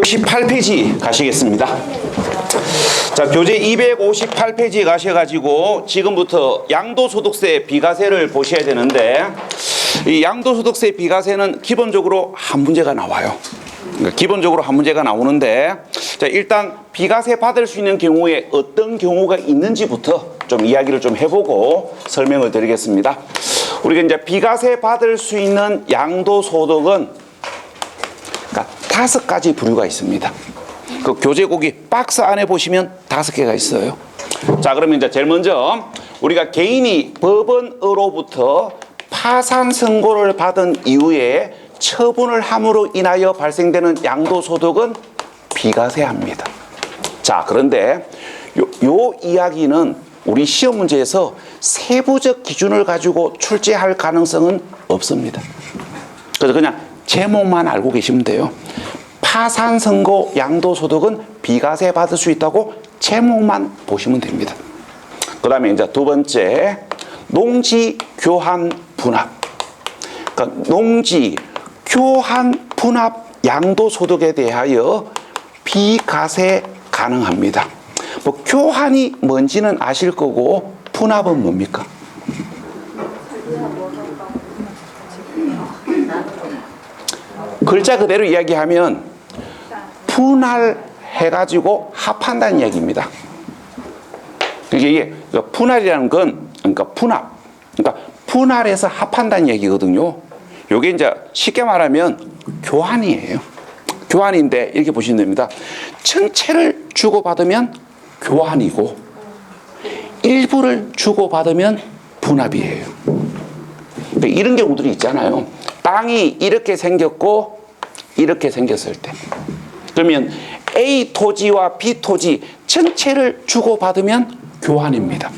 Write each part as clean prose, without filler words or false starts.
258페이지 가시겠습니다. 자, 교재 258페이지에 가셔가지고 지금부터 양도소득세 비과세를 보셔야 되는데, 이 양도소득세 비과세는 기본적으로 한 문제가 나와요. 그러니까 기본적으로 한 문제가 나오는데, 자, 일단 비과세 받을 수 있는 경우에 어떤 경우가 있는지부터 좀 이야기를 좀 해보고 설명을 드리겠습니다. 우리가 이제 비과세 받을 수 있는 양도소득은 그러니까 5가지 부류가 있습니다. 그 교재고기 박스 안에 보시면 5개가 있어요. 자, 그러면 이제 제일 먼저 우리가 개인이 법원으로부터 파산 선고를 받은 이후에 처분을 함으로 인하여 발생되는 양도소득은 비과세합니다. 자, 그런데 요 이야기는 우리 시험 문제에서 세부적 기준을 가지고 출제할 가능성은 없습니다. 그래서 그냥 제목만 알고 계시면 돼요. 파산 선고 양도소득은 비과세 받을 수 있다고 제목만 보시면 됩니다. 그 다음에 이제 두 번째, 농지 교환 분합. 그러니까 농지 교환 분합 양도소득에 대하여 비과세 가능합니다. 뭐 교환이 뭔지는 아실 거고 분합은 뭡니까? 글자 그대로 이야기하면 분할해가지고 합한다는 얘기입니다. 이게 분할이라는 건 그러니까 분할해서 합한다는 얘기거든요. 요게 이제 쉽게 말하면 교환이에요. 교환인데 이렇게 보시면 됩니다. 전체를 주고받으면 교환이고 일부를 주고받으면 분합이에요. 그러니까 이런 경우들이 있잖아요. 땅이 이렇게 생겼고 이렇게 생겼을 때, 그러면 A 토지와 B 토지 전체를 주고받으면 교환입니다.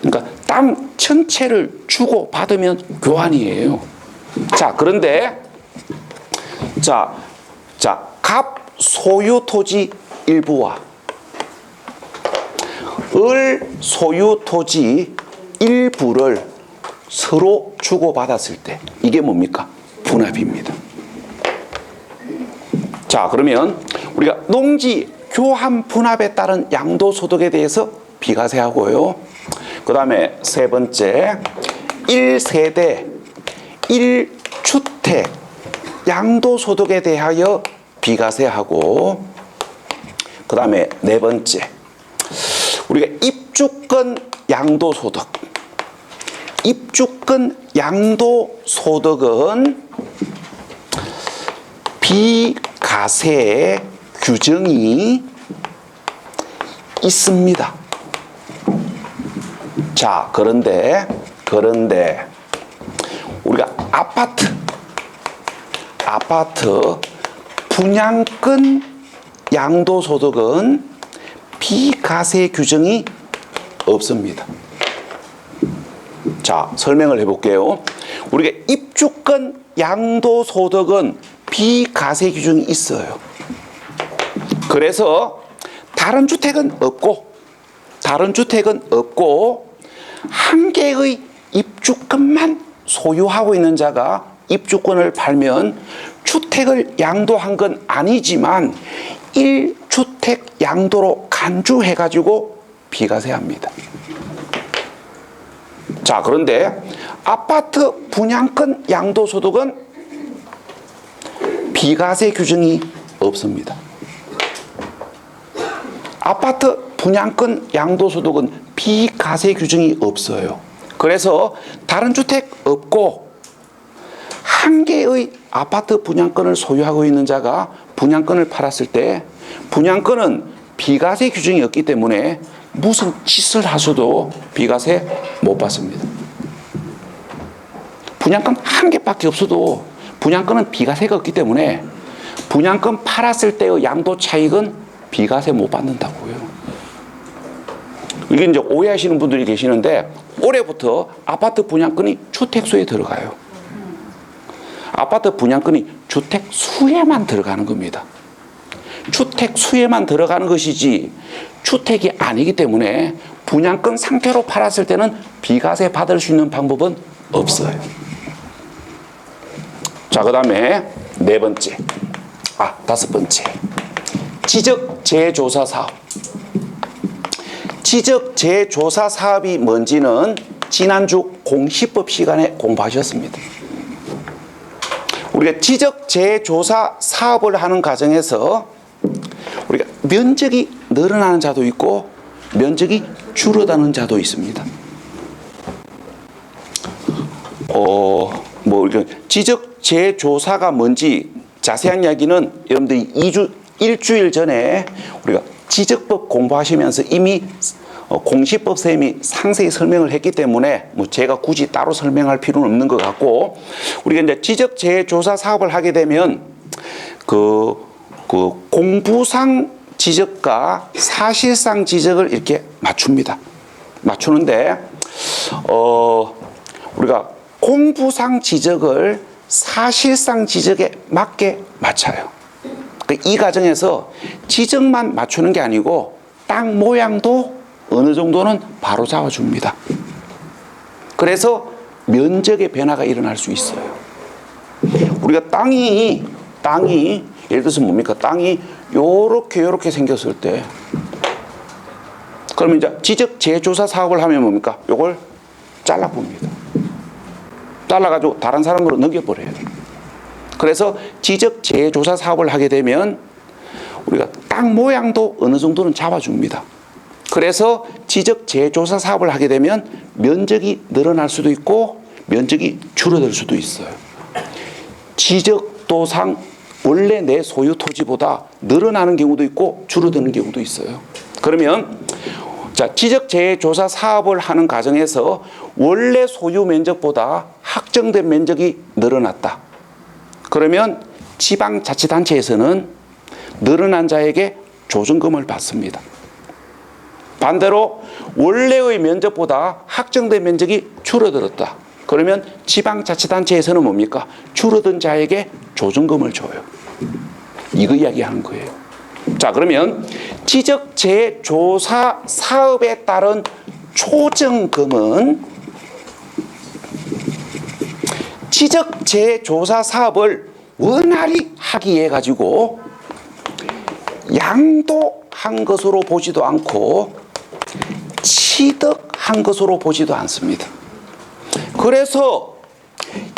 그러니까 땅 전체를 주고받으면 교환이에요. 자, 그런데 갑 소유 토지 일부와 을 소유 토지 일부를 서로 주고받았을 때 이게 뭡니까? 분합입니다. 자, 그러면 우리가 농지 교환 분합에 따른 양도소득에 대해서 비과세하고요. 그 다음에 세 번째, 1세대 1주택 양도소득에 대하여 비과세하고, 그 다음에 네 번째, 우리가 입주권 양도소득. 입주권 양도소득은 비과세 규정이 있습니다. 자, 그런데 우리가 아파트 분양권 양도소득은 비과세 규정이 없습니다. 자, 설명을 해볼게요. 우리가 입주권 양도소득은 비과세 규정이 있어요. 그래서 다른 주택은 없고 한 개의 입주권만 소유하고 있는 자가 입주권을 팔면 주택을 양도한 건 아니지만 1주택 양도로 간주해가지고 비과세합니다. 자, 그런데 아파트 분양권 양도소득은 비과세 규정이 없습니다. 아파트 분양권 양도소득은 비과세 규정이 없어요. 그래서 다른 주택 없고 한 개의 아파트 분양권을 소유하고 있는 자가 분양권을 팔았을 때 분양권은 비과세 규정이 없기 때문에 무슨 짓을 하셔도 비과세 못 받습니다. 분양권 한 개밖에 없어도 분양권은 비과세가 없기 때문에 분양권 팔았을 때의 양도 차익은 비과세 못 받는다고요. 이게 이제 오해하시는 분들이 계시는데, 올해부터 아파트 분양권이 주택수에 들어가요. 아파트 분양권이 주택수에만 들어가는 겁니다. 주택수에만 들어가는 것이지 주택이 아니기 때문에 분양권 상태로 팔았을 때는 비과세 받을 수 있는 방법은 없어요. 자, 그 다음에 네 번째. 다섯 번째. 지적재조사 사업. 지적재조사 사업이 뭔지는 지난주 공시법 시간에 공부하셨습니다. 우리가 지적재조사 사업을 하는 과정에서 우리가 면적이 늘어나는 자도 있고 면적이 줄어드는 자도 있습니다. 지적재조사가 뭔지 자세한 이야기는 여러분들이 일주일 전에 우리가 지적법 공부하시면서 이미 공시법 쌤이 상세히 설명을 했기 때문에 제가 굳이 따로 설명할 필요는 없는 것 같고, 우리가 이제 지적재조사 사업을 하게 되면 그 공부상 지적과 사실상 지적을 이렇게 맞춥니다. 맞추는데 우리가 공부상 지적을 사실상 지적에 맞게 맞춰요. 이 과정에서 지적만 맞추는 게 아니고 땅 모양도 어느 정도는 바로 잡아줍니다. 그래서 면적의 변화가 일어날 수 있어요. 우리가 땅이 예를 들어서 뭡니까? 땅이 요렇게 생겼을 때, 그러면 이제 지적재조사 사업을 하면 뭡니까? 요걸 잘라봅니다. 잘라가지고 다른 사람으로 넘겨버려야 돼요. 그래서 지적재조사 사업을 하게 되면 우리가 땅 모양도 어느 정도는 잡아줍니다. 그래서 지적재조사 사업을 하게 되면 면적이 늘어날 수도 있고 면적이 줄어들 수도 있어요. 지적도상 원래 내 소유 토지보다 늘어나는 경우도 있고 줄어드는 경우도 있어요. 그러면 지적재조사 사업을 하는 과정에서 원래 소유 면적보다 확정된 면적이 늘어났다. 그러면 지방자치단체에서는 늘어난 자에게 조정금을 받습니다. 반대로 원래의 면적보다 확정된 면적이 줄어들었다. 그러면 지방자치단체에서는 뭡니까? 줄어든 자에게 조정금을 줘요. 이거 이야기하는 거예요. 자, 그러면 지적재조사 사업에 따른 조정금은 지적재조사 사업을 원활히 하기 위해 가지고 양도한 것으로 보지도 않고 취득한 것으로 보지도 않습니다. 그래서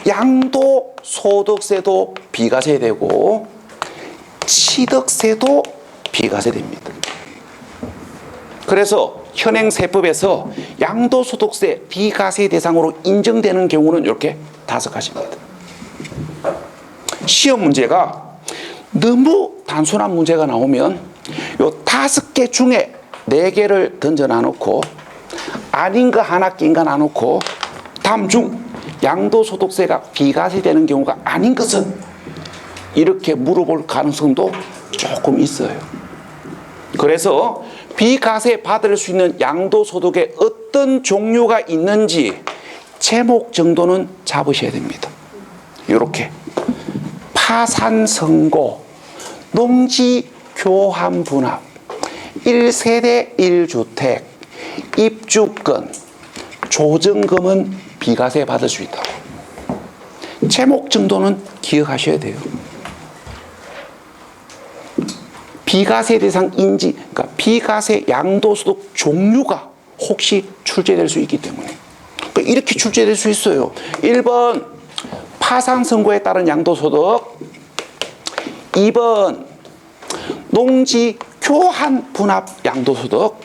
양도소득세도 비과세되고 취득세도 비과세됩니다. 그래서 현행세법에서 양도소득세 비과세 대상으로 인정되는 경우는 이렇게 5가지입니다. 시험 문제가 너무 단순한 문제가 나오면 요 5개 중에 4개를 던져 놔놓고 아닌 거 하나 낀 거 놔놓고 다음 중 양도소득세가 비과세되는 경우가 아닌 것은 이렇게 물어볼 가능성도 조금 있어요. 그래서 비과세 받을 수 있는 양도소득에 어떤 종류가 있는지 제목 정도는 잡으셔야 됩니다. 이렇게 파산선고, 농지교환분합, 1세대 1주택, 입주권, 조정금은 비과세 받을 수 있다고. 제목 정도는 기억하셔야 돼요. 비과세 대상 인지, 그러니까 비과세 양도소득 종류가 혹시 출제될 수 있기 때문에. 그러니까 이렇게 출제될 수 있어요. 1번 파산선고에 따른 양도소득, 2번 농지 교환 분합 양도소득,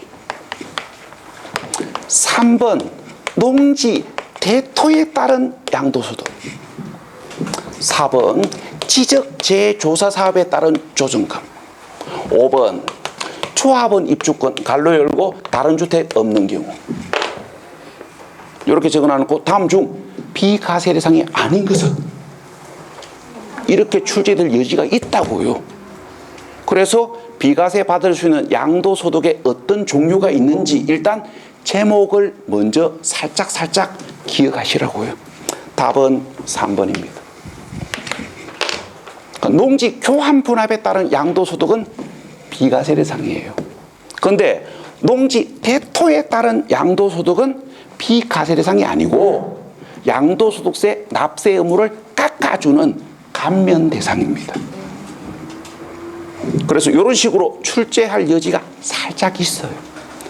3번 농지 대토에 따른 양도소득, 4번 지적재조사 사업에 따른 조정금, 5번 초합원 입주권 갈로 열고 다른 주택 없는 경우. 이렇게 적어놔놓고 다음 중 비과세 대상이 아닌 것은 이렇게 출제될 여지가 있다고요. 그래서 비과세 받을 수 있는 양도소득에 어떤 종류가 있는지 일단 제목을 먼저 살짝 기억하시라고요. 답은 3번입니다. 농지 교환 분합에 따른 양도소득은 비과세 대상이에요. 그런데 농지 대토에 따른 양도소득은 비과세 대상이 아니고 양도소득세 납세 의무를 깎아주는 감면 대상입니다. 그래서 이런 식으로 출제할 여지가 살짝 있어요.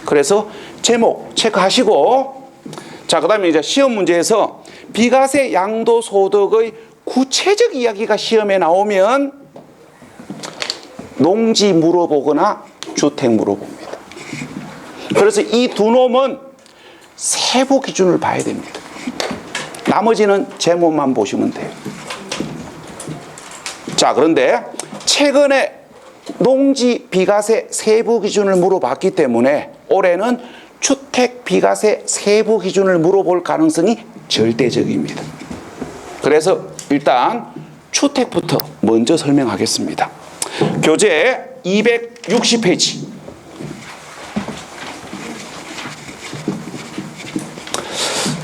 그래서 제목 체크하시고, 자, 그 다음에 이제 시험 문제에서 비과세 양도소득의 구체적 이야기가 시험에 나오면 농지 물어보거나 주택 물어봅니다. 그래서 이 두 놈은 세부 기준을 봐야 됩니다. 나머지는 제목만 보시면 돼요. 자, 그런데 최근에 농지 비과세 세부 기준을 물어봤기 때문에 올해는 주택 비과세 세부 기준을 물어볼 가능성이 절대적입니다. 그래서 일단 주택부터 먼저 설명하겠습니다. 교재 260페이지.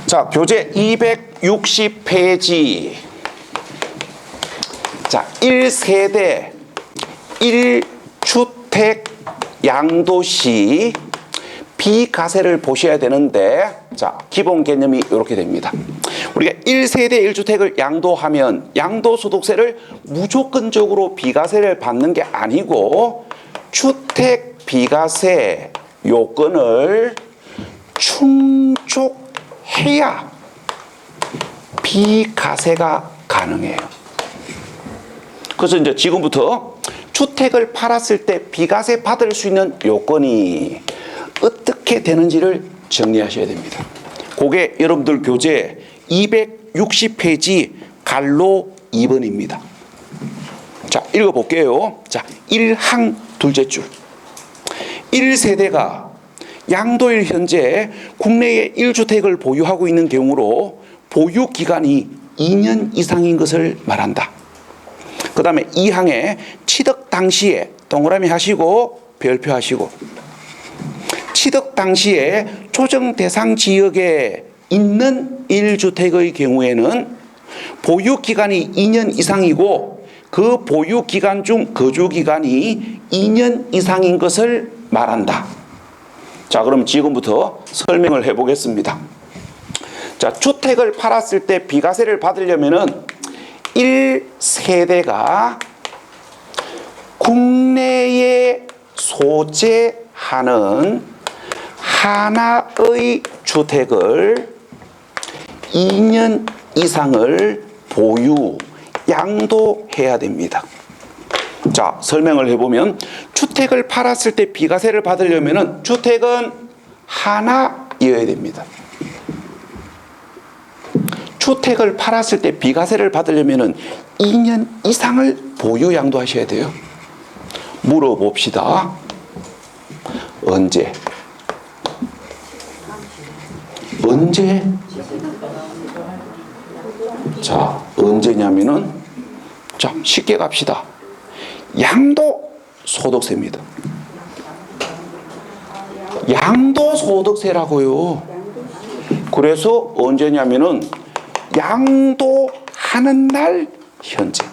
자, 교재 260페이지. 자, 1세대 1주택 양도시 비과세를 보셔야 되는데, 자, 기본 개념이 이렇게 됩니다. 우리가 1세대 1주택을 양도하면 양도소득세를 무조건적으로 비과세를 받는 게 아니고 주택 비과세 요건을 충족해야 비과세가 가능해요. 그래서 이제 지금부터 주택을 팔았을 때 비과세 받을 수 있는 요건이 어떻게 되는지를 정리하셔야 됩니다. 그게 여러분들 교재 260페이지 갈로 2번입니다. 자, 읽어볼게요. 자, 1항 둘째 줄. 1세대가 양도일 현재 국내에 1주택을 보유하고 있는 경우로 보유 기간이 2년 이상인 것을 말한다. 그 다음에 2항에 취득 당시에 동그라미 하시고 별표하시고, 취득 당시에 조정 대상 지역에 있는 1주택의 경우에는 보유 기간이 2년 이상이고 그 보유 기간 중 거주 기간이 2년 이상인 것을 말한다. 자, 그럼 지금부터 설명을 해 보겠습니다. 자, 주택을 팔았을 때 비과세를 받으려면은 1세대가 국내에 소재하는 하나의 주택을 2년 이상을 보유, 양도해야 됩니다. 자, 설명을 해보면 주택을 팔았을 때 비과세를 받으려면 주택은 하나여야 됩니다. 주택을 팔았을 때 비과세를 받으려면 2년 이상을 보유 양도하셔야 돼요. 물어봅시다. 언제? 언제? 자, 언제냐면은, 자, 쉽게 갑시다. 양도소득세입니다. 양도소득세라고요. 그래서 언제냐면은 양도하는 날 현재.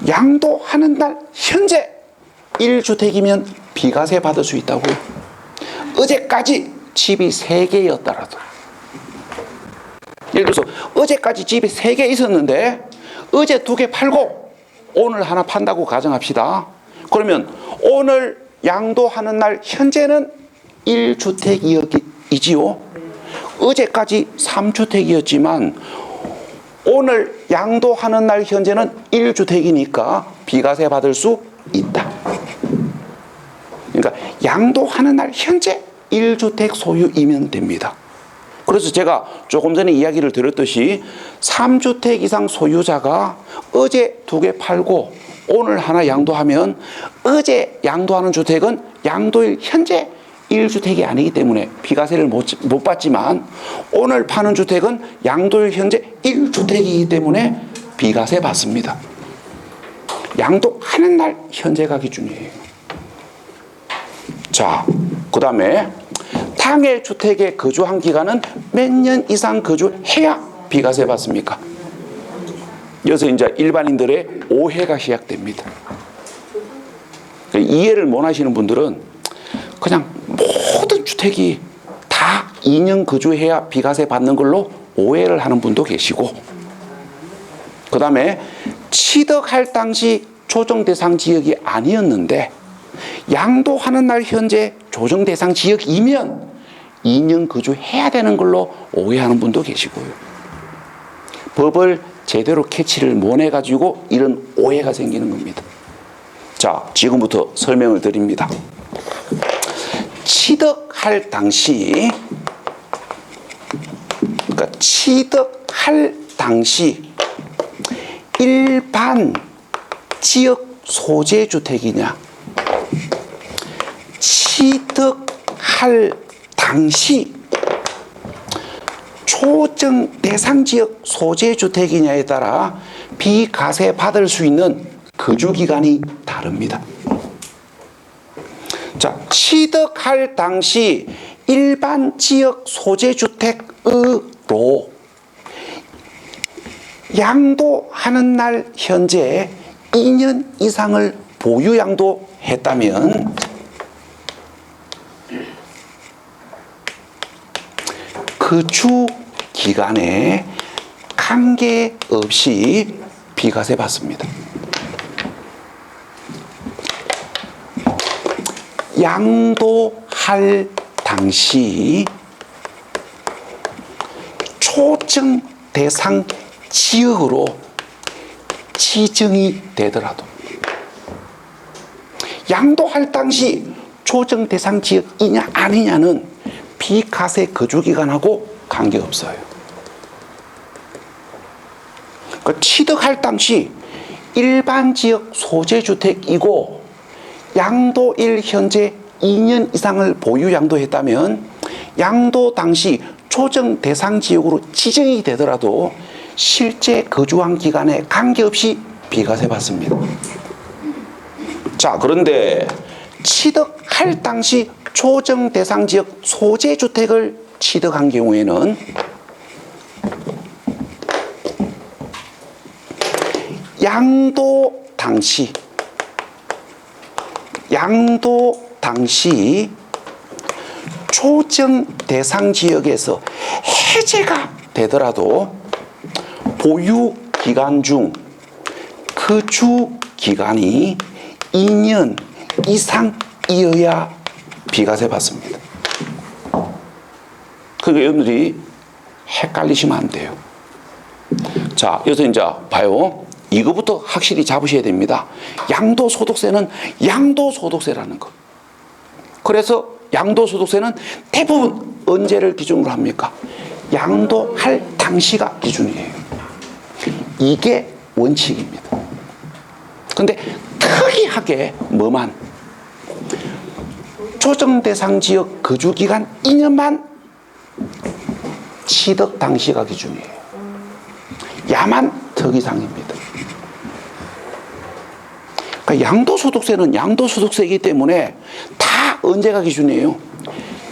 양도하는 날 현재 1주택이면 비과세 받을 수 있다고요. 어제까지 집이 3개였더라도, 예를 들어서 어제까지 집이 3개 있었는데 어제 2개 팔고 오늘 하나 판다고 가정합시다. 그러면 오늘 양도하는 날 현재는 1주택이지요. 어제까지 3주택이었지만 오늘 양도하는 날 현재는 1주택이니까 비과세 받을 수 있다. 그러니까 양도하는 날 현재 1주택 소유이면 됩니다. 그래서 제가 조금 전에 이야기를 드렸듯이 3주택 이상 소유자가 어제 2개 팔고 오늘 하나 양도하면 어제 양도하는 주택은 양도일 현재 1주택이 아니기 때문에 비과세를 못 받지만 오늘 파는 주택은 양도일 현재 1주택이기 때문에 비과세 받습니다. 양도하는 날 현재가 기준이에요. 자, 그 다음에 당해 주택에 거주한 기간은 몇 년 이상 거주해야 비과세 받습니까? 여기서 이제 일반인들의 오해가 시작됩니다. 이해를 못 하시는 분들은 그냥 모든 주택이 다 2년 거주해야 비과세 받는 걸로 오해를 하는 분도 계시고, 그 다음에 취득할 당시 조정 대상 지역이 아니었는데 양도하는 날 현재 조정 대상 지역이면 2년 거주해야 되는 걸로 오해하는 분도 계시고요. 법을 제대로 캐치를 못 해가지고 이런 오해가 생기는 겁니다. 자, 지금부터 설명을 드립니다. 취득할 당시, 그러니까 취득할 당시 일반 지역 소재주택이냐, 취득할 당시 초정 대상 지역 소재주택이냐에 따라 비과세 받을 수 있는 거주기간이 다릅니다. 자, 취득할 당시 일반 지역 소재주택으로 양도하는 날 현재 2년 이상을 보유 양도했다면 거주 기간에 관계없이 비과세 받습니다. 양도할 당시 초정 대상 지역으로 지정이 되더라도 양도할 당시 초정 대상 지역이냐 아니냐는 비과세 거주기간하고 관계없어요. 그러니까 취득할 당시 일반 지역 소재주택이고 양도일 현재 2년 이상을 보유 양도했다면 양도 당시 초정 대상 지역으로 지정이 되더라도 실제 거주한 기간에 관계없이 비과세 받습니다. 자, 그런데 취득할 당시 초정 대상 지역 소재주택을 취득한 경우에는 양도 당시 초정 대상 지역에서 해제가 되더라도 보유 기간 중 거주 기간이 2년 이상이어야 비과세 받습니다. 그러니까 여러분들이 헷갈리시면 안 돼요. 자, 여기서 이제 봐요. 이거부터 확실히 잡으셔야 됩니다. 양도소득세는 양도소득세라는 거. 그래서 양도소득세는 대부분 언제를 기준으로 합니까? 양도할 당시가 기준이에요. 이게 원칙입니다. 근데 특이하게 뭐만 조정 대상 지역 거주 기간 2년만 취득 당시가 기준이에요. 야만 특이사항입니다. 그러니까 양도소득세는 양도소득세이기 때문에 다 언제가 기준이에요?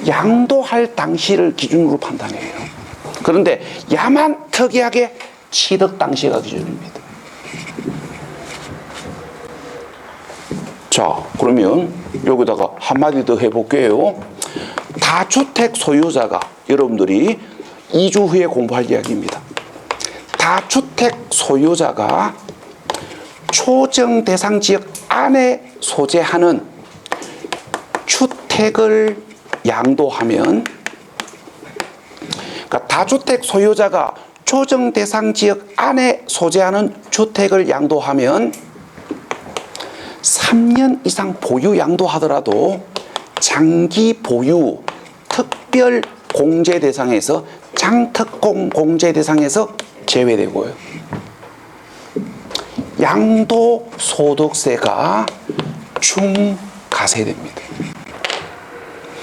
양도할 당시를 기준으로 판단해요. 그런데 야만 특이하게 취득 당시가 기준입니다. 자, 그러면 여기다가 한마디 더 해볼게요. 다주택 소유자가 여러분들이 2주 후에 공부할 이야기입니다. 다주택 소유자가 초정 대상 지역 안에 소재하는 주택을 양도하면, 그러니까 다주택 소유자가 초정 대상 지역 안에 소재하는 주택을 양도하면 3년 이상 보유 양도하더라도 장기 보유 특별 공제 대상에서 장특공 공제 대상에서 제외되고요. 양도소득세가 중과세됩니다.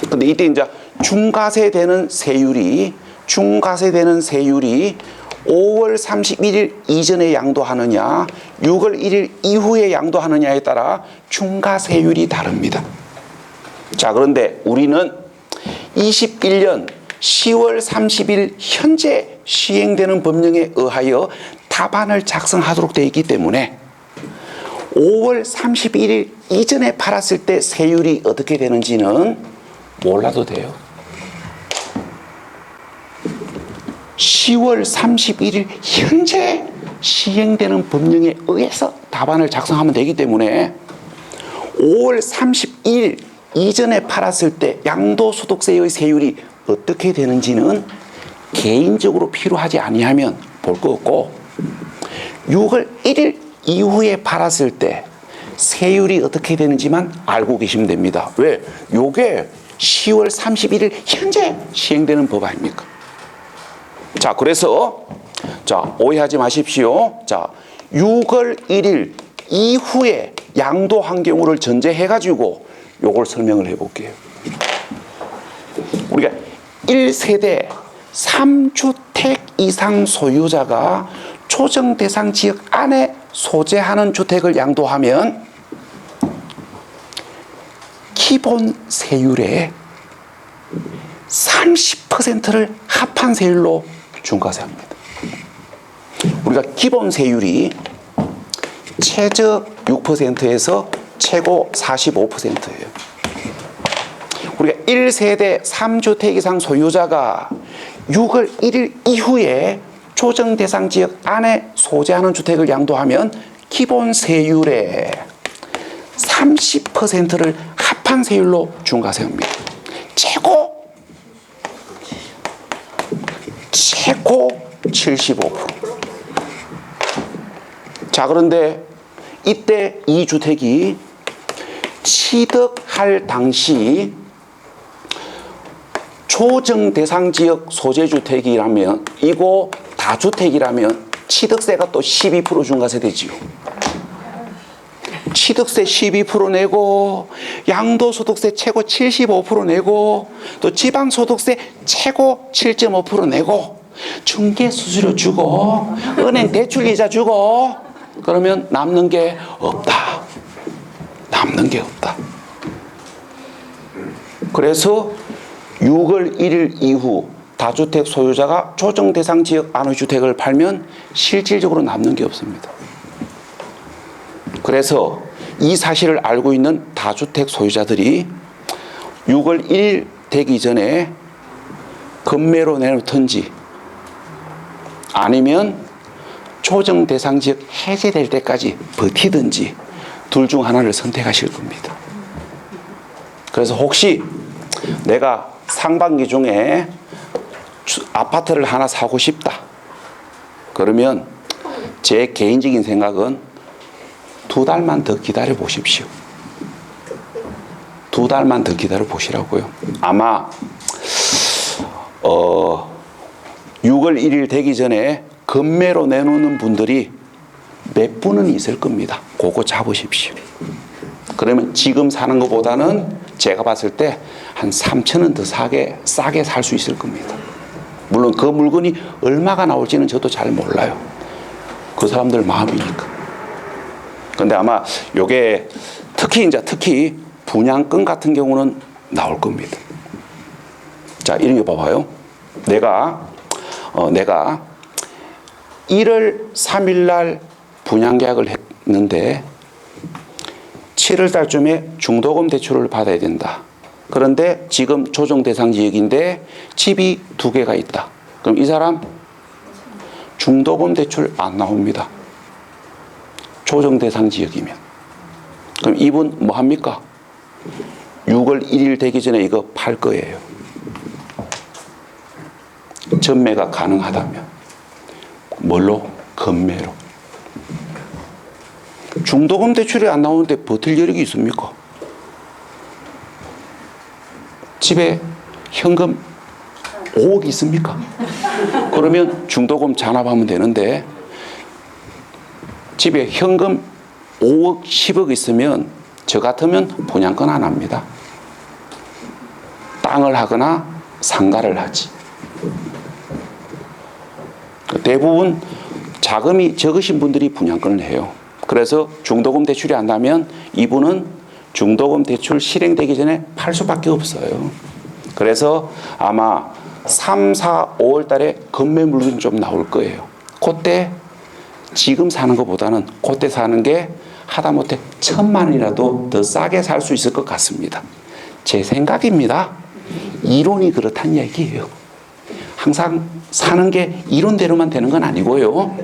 근데 이때 이제 중과세되는 세율이 5월 31일 이전에 양도하느냐 6월 1일 이후에 양도하느냐에 따라 중과세율이 다릅니다. 자, 그런데 우리는 21년 10월 30일 현재 시행되는 법령에 의하여 답안을 작성하도록 되어 있기 때문에 5월 31일 이전에 팔았을 때 세율이 어떻게 되는지는 몰라도 돼요. 10월 31일 현재 시행되는 법령에 의해서 답안을 작성하면 되기 때문에 5월 30일 이전에 팔았을 때 양도소득세의 세율이 어떻게 되는지는 개인적으로 필요하지 아니하면 볼 거 없고 6월 1일 이후에 팔았을 때 세율이 어떻게 되는지만 알고 계시면 됩니다. 왜? 요게 10월 31일 현재 시행되는 법 아닙니까? 자, 그래서 자, 오해하지 마십시오. 자, 6월 1일 이후에 양도한 경우를 전제해 가지고 요걸 설명을 해 볼게요. 우리가 1세대 3주택 이상 소유자가 조정 대상 지역 안에 소재하는 주택을 양도하면 기본 세율의 30%를 합한 세율로 중과세합니다. 우리가 기본 세율이 최저 6%에서 최고 45%예요. 우리가 1세대 3주택 이상 소유자가 6월 1일 이후에 조정 대상 지역 안에 소재하는 주택을 양도하면 기본 세율의 30%를 합한 세율로 중과세합니다. 최고 75%. 자, 그런데 이때 이 주택이 취득할 당시 조정 대상 지역 소재주택이라면 이거 다주택이라면 취득세가 또 12% 중과세 되지요. 취득세 12% 내고 양도소득세 최고 75% 내고 또 지방소득세 최고 7.5% 내고 중개수수료 주고 은행 대출이자 주고 그러면 남는 게 없다. 남는 게 없다. 그래서 6월 1일 이후 다주택 소유자가 조정 대상 지역 안의 주택을 팔면 실질적으로 남는 게 없습니다. 그래서 이 사실을 알고 있는 다주택 소유자들이 6월 1일 되기 전에 급매로 내놓든지 아니면 조정 대상 지역 해제될 때까지 버티든지 둘 중 하나를 선택하실 겁니다. 그래서 혹시 내가 상반기 중에 아파트를 하나 사고 싶다. 그러면 제 개인적인 생각은 2달만 더 기다려 보십시오. 2달만 더 기다려 보시라고요. 아마 6월 1일 되기 전에 급매로 내놓는 분들이 몇 분은 있을 겁니다. 그거 잡으십시오. 그러면 지금 사는 것보다는 제가 봤을 때 한 3천원 더 싸게 살 수 있을 겁니다. 물론 그 물건이 얼마가 나올지는 저도 잘 몰라요. 그 사람들 마음이니까. 근데 아마 요게 특히 분양권 같은 경우는 나올 겁니다. 자, 이런 거 봐봐요. 내가 1월 3일 날 분양계약을 했는데 7월 달쯤에 중도금 대출을 받아야 된다. 그런데 지금 조정 대상 지역인데 집이 2개가 있다. 그럼 이 사람 중도금 대출 안 나옵니다. 조정 대상 지역이면. 그럼 이분 뭐 합니까? 6월 1일 되기 전에 이거 팔 거예요. 전매가 가능하다면. 뭘로? 급매로. 중도금 대출이 안 나오는데 버틸 여력이 있습니까? 집에 현금 5억 있습니까? 그러면 중도금 잔압하면 되는데 집에 현금 5억, 10억 있으면 저 같으면 분양권 안 합니다. 땅을 하거나 상가를 하지. 대부분 자금이 적으신 분들이 분양권을 해요. 그래서 중도금 대출이 안 나면 이분은 중도금 대출 실행되기 전에 팔 수밖에 없어요. 그래서 아마 3, 4, 5월 달에 급매 물건이 좀 나올 거예요. 그때 지금 사는 것보다는 그때 사는 게 하다못해 1,000만 원이라도 더 싸게 살 수 있을 것 같습니다. 제 생각입니다. 이론이 그렇다는 얘기예요. 항상 사는 게 이론대로만 되는 건 아니고요.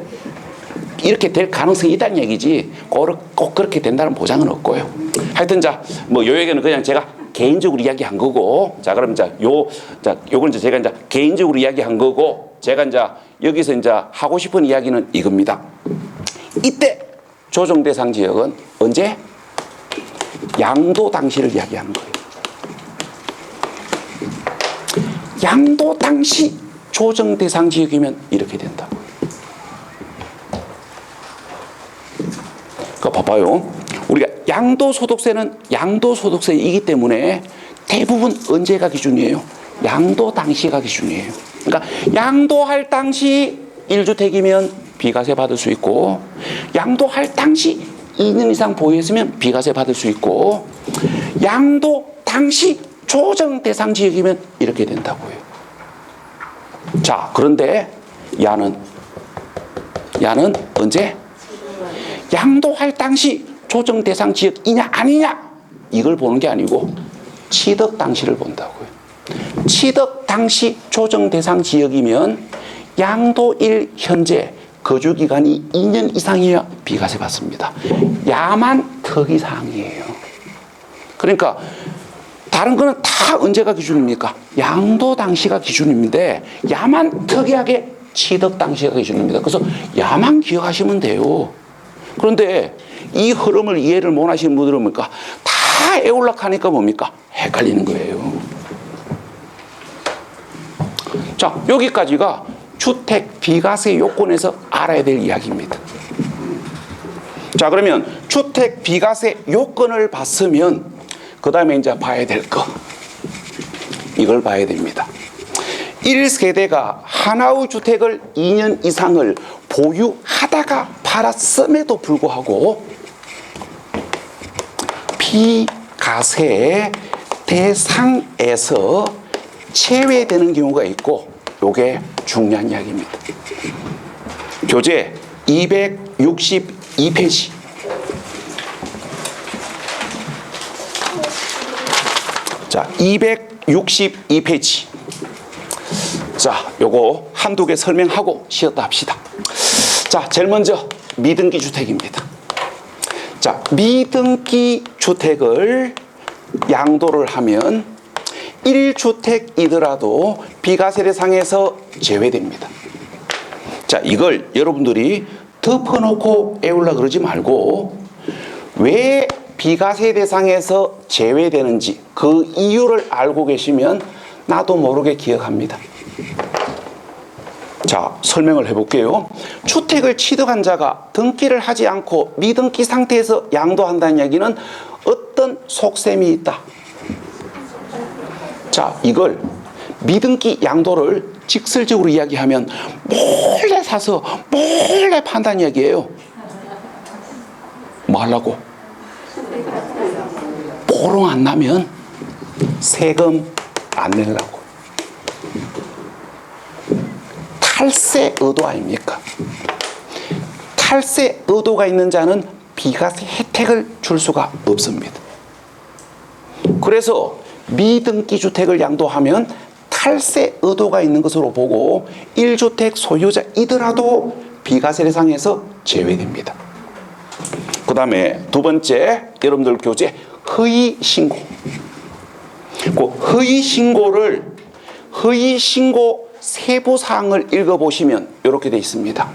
이렇게 될 가능성이 있다는 얘기지 꼭 그렇게 된다는 보장은 없고요. 하여튼 뭐 요 얘기는 그냥 제가 개인적으로 이야기한 거고, 자 그럼 요건 제가 이제 개인적으로 이야기한 거고, 제가 이제 여기서 이제 하고 싶은 이야기는 이겁니다. 이때 조정 대상 지역은 언제? 양도 당시를 이야기하는 거예요. 양도 당시 조정 대상 지역이면 이렇게 된다. 그러니까 봐봐요. 우리가 양도소득세는 양도소득세이기 때문에 대부분 언제가 기준이에요? 양도 당시가 기준이에요. 그러니까 양도할 당시 1주택이면 비과세 받을 수 있고, 양도할 당시 2년 이상 보유했으면 비과세 받을 수 있고, 양도 당시 조정 대상 지역이면 이렇게 된다고요. 자, 그런데 야는 언제? 양도할 당시 조정 대상 지역이냐 아니냐 이걸 보는 게 아니고 취득 당시를 본다고요. 취득 당시 조정 대상 지역이면 양도일 현재 거주 기간이 2년 이상이어야 비과세 받습니다. 야만 특이사항이에요. 그러니까 다른 거는 다 언제가 기준입니까? 양도 당시가 기준인데 야만 특이하게 취득 당시가 기준입니다. 그래서 야만 기억하시면 돼요. 그런데 이 흐름을 이해를 못 하시는 분들은 뭡니까? 다 에올락하니까 뭡니까? 헷갈리는 거예요. 자, 여기까지가 주택 비과세 요건에서 알아야 될 이야기입니다. 자, 그러면 주택 비과세 요건을 봤으면 그 다음에 이제 봐야 될 거, 이걸 봐야 됩니다. 1세대가 하나의 주택을 2년 이상을 보유하다가 팔았음에도 불구하고 비과세 대상에서 제외되는 경우가 있고, 이게 중요한 이야기입니다. 교재 262페이지. 자, 262페이지. 자, 요거 한두 개 설명하고 쉬었다 합시다. 자, 제일 먼저 미등기 주택입니다. 자, 미등기 주택을 양도를 하면 1주택이더라도 비과세 대상에서 제외됩니다. 자, 이걸 여러분들이 덮어놓고 애울라 그러지 말고 왜 비과세 대상에서 제외되는지 그 이유를 알고 계시면 나도 모르게 기억합니다. 자, 설명을 해볼게요. 주택을 취득한 자가 등기를 하지 않고 미등기 상태에서 양도한다는 얘기는 어떤 속셈이 있다. 자, 이걸 미등기 양도를 직설적으로 이야기하면 몰래 사서 몰래 판다는 얘기예요. 뭐 하려고? 보령 안 나면 세금 안 내려고. 탈세 의도 아닙니까? 탈세 의도가 있는 자는 비과세 혜택을 줄 수가 없습니다. 그래서 미등기 주택을 양도하면 탈세 의도가 있는 것으로 보고 1주택 소유자이더라도 비과세 대상에서 제외됩니다. 그 다음에 두 번째, 여러분들 교재 허위신고. 그 허위신고 세부사항을 읽어보시면 이렇게 되어 있습니다.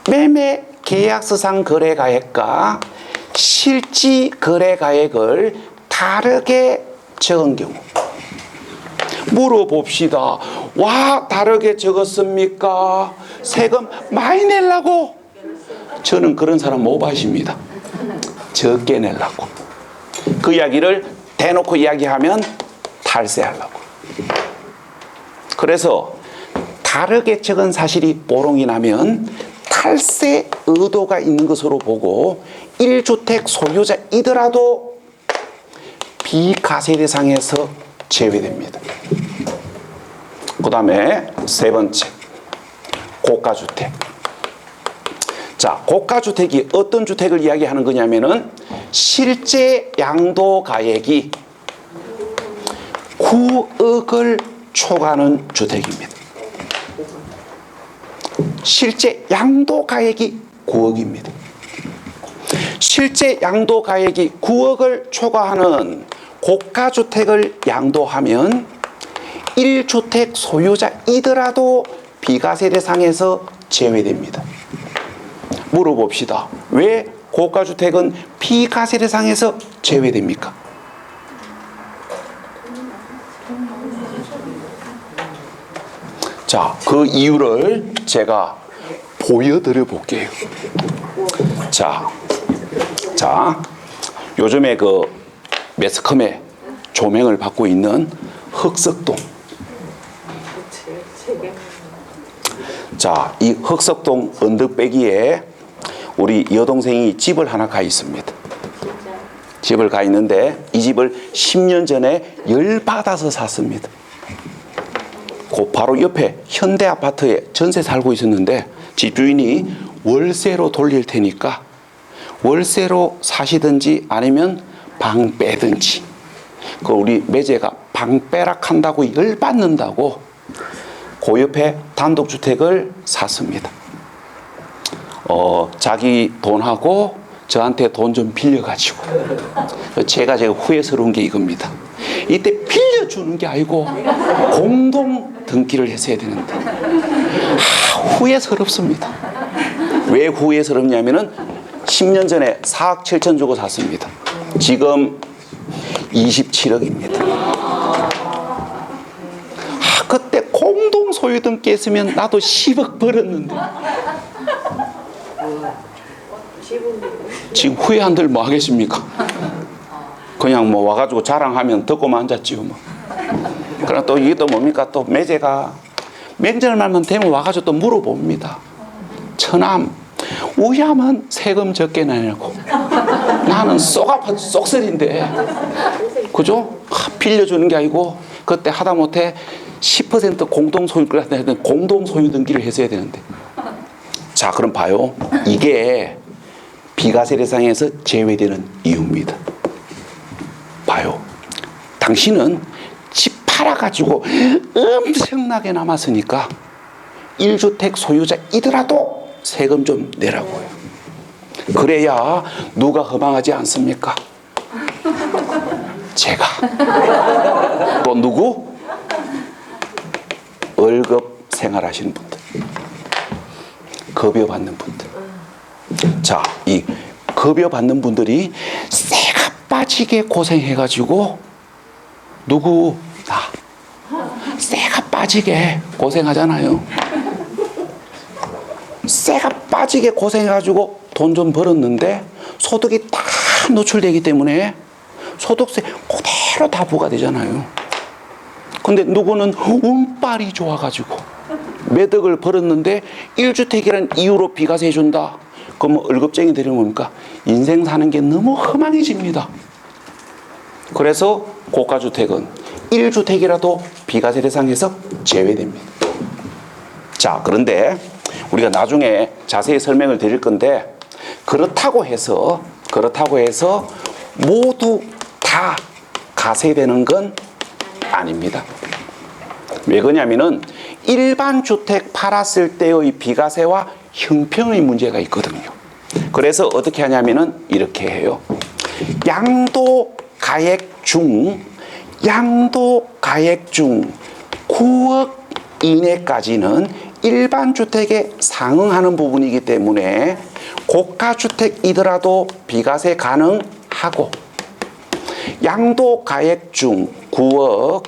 매매 계약서상 거래가액과 실지 거래가액을 다르게 적은 경우. 물어봅시다. 와, 다르게 적었습니까? 세금 많이 내려고? 저는 그런 사람 못 봐십니다. 적게 내려고. 그 이야기를 대놓고 이야기하면 탈세하려고. 그래서 다르게 적은 사실이 보롱이 나면 탈세 의도가 있는 것으로 보고 1주택 소유자이더라도 비과세 대상에서 제외됩니다. 그 다음에 세 번째, 고가주택. 자, 고가주택이 어떤 주택을 이야기하는 거냐면은 실제 양도가액이 9억을 초과하는 주택입니다. 실제 양도가액이 9억입니다. 실제 양도가액이 9억을 초과하는 고가주택을 양도하면 1주택 소유자이더라도 비과세 대상에서 제외됩니다. 물어봅시다. 왜 고가주택은 비과세 대상에서 제외됩니까? 자, 그 이유를 제가 보여드려 볼게요. 자, 요즘에 그 매스컴에 조명을 받고 있는 흑석동. 자, 이 흑석동 언덕배기에 우리 여동생이 집을 하나 가 있습니다. 집을 가 있는데 이 집을 10년 전에 열받아서 샀습니다. 그 바로 옆에 현대아파트에 전세 살고 있었는데 집주인이 월세로 돌릴 테니까 월세로 사시든지 아니면 방 빼든지, 그 우리 매제가 방 빼라 한다고 열받는다고 그 옆에 단독주택을 샀습니다. 자기 돈하고 저한테 돈 좀 빌려가지고 제가 후회스러운 게 이겁니다. 이때 빌려주는 게 아니고 공동 등기를 했어야 되는데 후회스럽습니다. 왜 후회스럽냐면은 10년 전에 4억 7천 주고 샀습니다. 지금 27억입니다. 그때 공동 소유 등기 했으면 나도 10억 벌었는데 지금 후회한들 뭐 하겠습니까? 그냥 뭐 와가지고 자랑하면 듣고만 앉았지요 뭐. 그러나 또 이게 또 뭡니까? 또 매제가 명절만 되면 와가지고 또 물어봅니다. 처남 우야만 세금 적게 내고 나는 쏙 아파 쏙슬인데, 그죠? 빌려주는 게 아니고 그때 하다못해 10% 공동소유 등기를 했어야 되는데. 자, 그럼 봐요. 이게 비과세 대상에서 제외되는 이유입니다. 봐요. 당신은 집 팔아가지고 엄청나게 남았으니까 1주택 소유자이더라도 세금 좀 내라고요. 그래야 누가 허망하지 않습니까? 제가. 또 누구? 월급 생활하시는 분들, 급여 받는 분들. 자, 이 급여 받는 분들이 쇠가 빠지게 고생해가지고 누구? 나 쇠가 빠지게 고생하잖아요. 쇠가 빠지게 고생해가지고 돈 좀 벌었는데 소득이 다 노출되기 때문에 소득세 그대로 다 부과되잖아요. 근데 누구는 운빨이 좋아가지고 매덕을 벌었는데 1주택이라는 이유로 비과세 해준다. 그럼 월급쟁이 되는 뭡니까? 인생 사는 게 너무 허망해집니다. 그래서 고가주택은 1주택이라도 비과세 대상에서 제외됩니다. 자, 그런데 우리가 나중에 자세히 설명을 드릴 건데 그렇다고 해서 모두 다 과세되는 건 아닙니다. 왜 그러냐면은 일반 주택 팔았을 때의 비과세와 형평의 문제가 있거든요. 그래서 어떻게 하냐면은 이렇게 해요. 양도가액 중 9억 이내까지는 일반 주택에 상응하는 부분이기 때문에 고가주택이더라도 비과세 가능하고, 양도가액 중 9억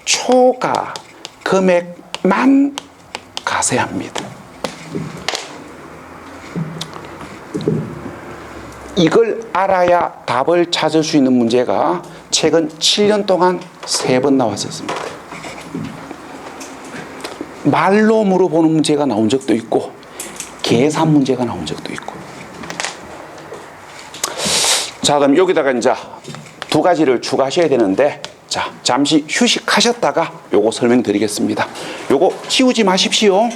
초과 금액만 과세합니다. 이걸 알아야 답을 찾을 수 있는 문제가 최근 7년 동안 3번 나왔었습니다. 말로 물어보는 문제가 나온 적도 있고 계산 문제가 나온 적도 있고. 자, 그럼 여기다가 이제 2가지를 추가하셔야 되는데, 자, 잠시 휴식하셨다가 요거 설명드리겠습니다. 요거 치우지 마십시오.